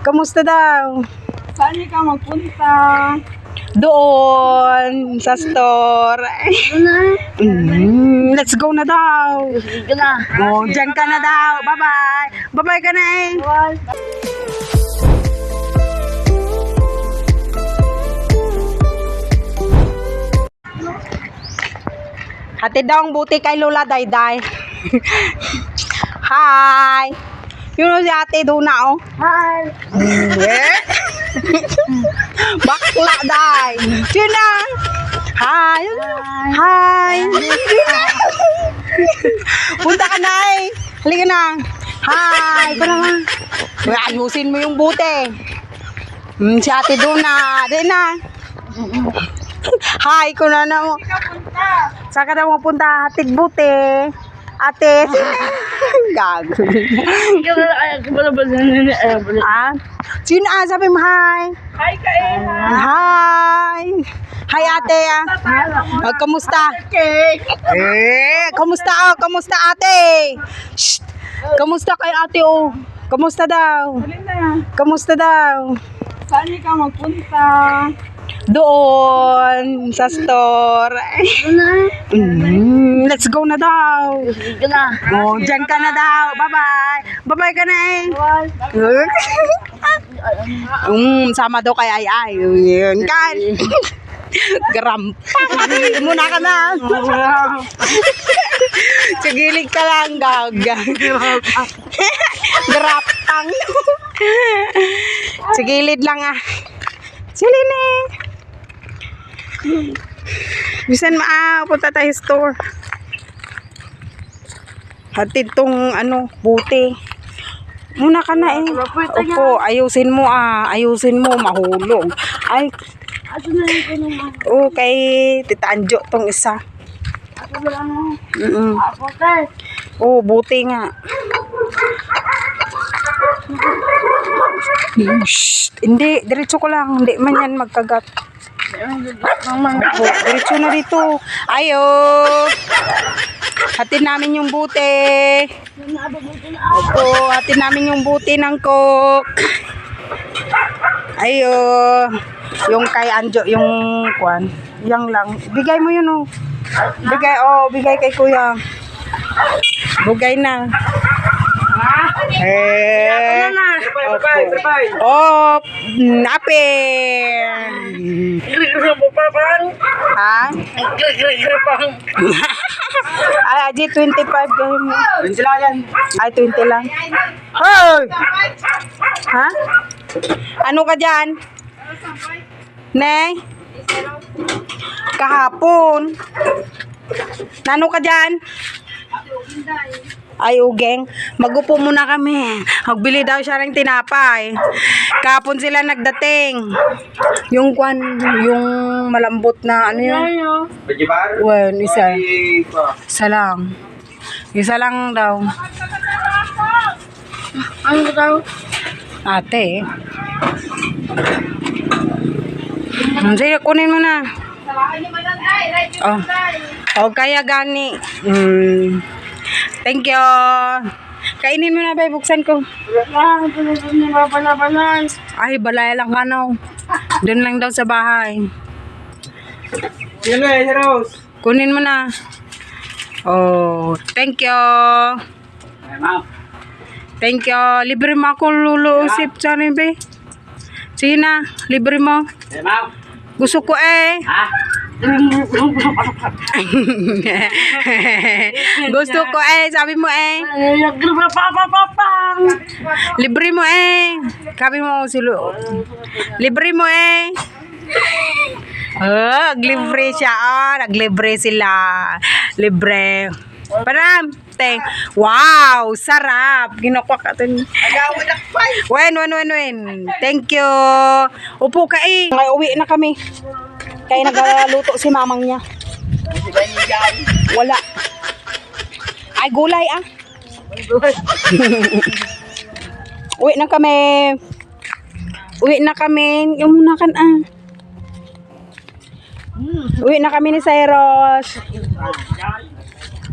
Kamusta daw? Saan ka magpunta? Doon sa store. Let's go na daw. Sige na. Oh, dyan ka na daw. Bye-bye. Bye-bye ka na eh. Hatid daw ang buti kay Lola Dayday. Hi. Yun si ate doon na oh. Hi. Bakla day. Yun na. Hi. Hi. Punta ka na eh. Halika na. Hi. Ito naman. Ayusin mo yung buti. Si ate doon na. Di na. Hi ko na na. Saan ka na mapunta? Hatid buti. Ate. Gago. Ah? Sino sabi mo hi? Hi, Kaena. Hi. Hi ate. Kamusta? Kamusta kamusta ate? Shh. Kamusta kay ate oh? Kamusta daw? Kamusta daw? Saan ka magpunta? Doon sa store. Let's go na daw. Sige na. Oh, dyan ka na daw. Bye-bye. Bye-bye ka na eh. Sama daw kay ay. Yun kan. Garampa. Muna ka na. Sa gilid ka lang, gaga. Garapang. Sa gilid lang ah. Silene. Bisan punta tayo store. Hatid tong buti. Muna ka na eh. Opo, ayusin mo ayusin mo, mahulog. Ay. Oh, kay Tita Anjo tong isa. Oh, buti nga. Shh, hindi, diretso ko lang. Hindi man yan magkagat. Diretso na dito. Ayo. Hatid namin yung buti. Opo, hatid namin yung buti ng cook. Ayo. Yung kay Anjo, yung kwan. Yang lang. Bigay mo yun oh. Bigay kay kuya. Bugay na. Oh, nape. Ha? Ay, aji 25 gawin mo. 20 lang yan. Ay, 20 lang. Hoy! Ha? Ano ka dyan? Ne? Kahapon. Nano ka dyan? Ay, ugeng. Magupo muna kami. Magbili daw siya ng tinapay. Kapon sila nagdating. Yung yung malambot na yun? Well, isa. Isa lang. Isa lang daw. Ano daw? Ate. Sige, kunin mo na. Oh, kaya gani. Thank you. Kainin mo na ba? Buksan ko. Ay, balay lang ka no. Doon lang daw sa bahay. Yan na, Rose. Kunin mo na. Oh, thank you. Thank you. Libre mo ako luluusip sa be. Sige na, libre mo. Gusto ko eh. Gusto ko eh, sabi mo eh. Libre mo eh. Sabi mo silo. Libre mo eh. Naglibre siya. Naglibre sila. Libre. Param. Wow, sarap. Ginakuha ka ito. Wen. Thank you. Upo ka eh. Ngay uwi na kami. Kaya nagluto si mamang niya. Wala. Ay, gulay Uwi na kami. Yung muna kan Uwi na kami ni Cyrus.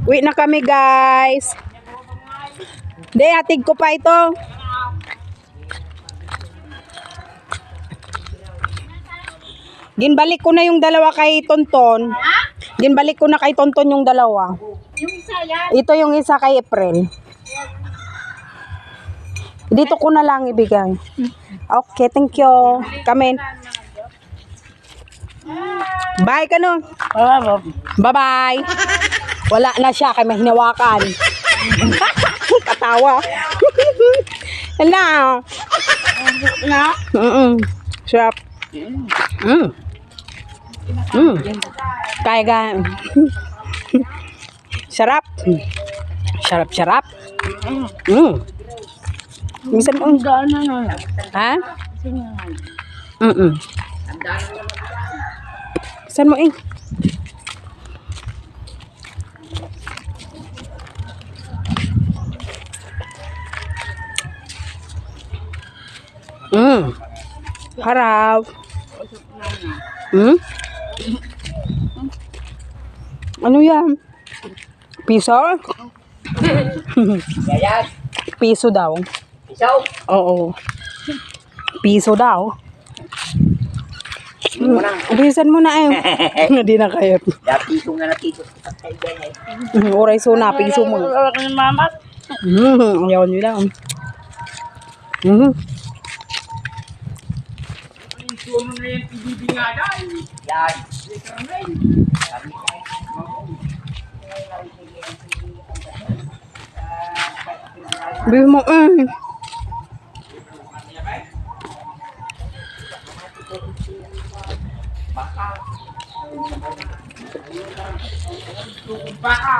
Uwi na kami guys. Hindi, hatid ko pa ito. Ginbalik ko na yung dalawa kay Tonton. Ginbalik ko na kay Tonton yung dalawa. Yung isa yan. Ito yung isa kay April. Dito ko na lang ibigay. Okay, thank you. Come in. Bye ka no. Bye-bye. Wala na siya kay may hinawakan. Katawa. Hello. Na? Sarap. Kaya ga. Sarap. Sarap. Minsan mo. Gana na yan. Ha? Saan mo eh? Harap. Ano yan? Piso? Piso daw. Piso? Oo. Piso daw. Bilisan mo na eh. Hindi na kaya. Piso nga na piso. Oray so na, piso mo. Wala ka ni mama. Ayaw nyo lang. Yan. Bili mo eh. Baka.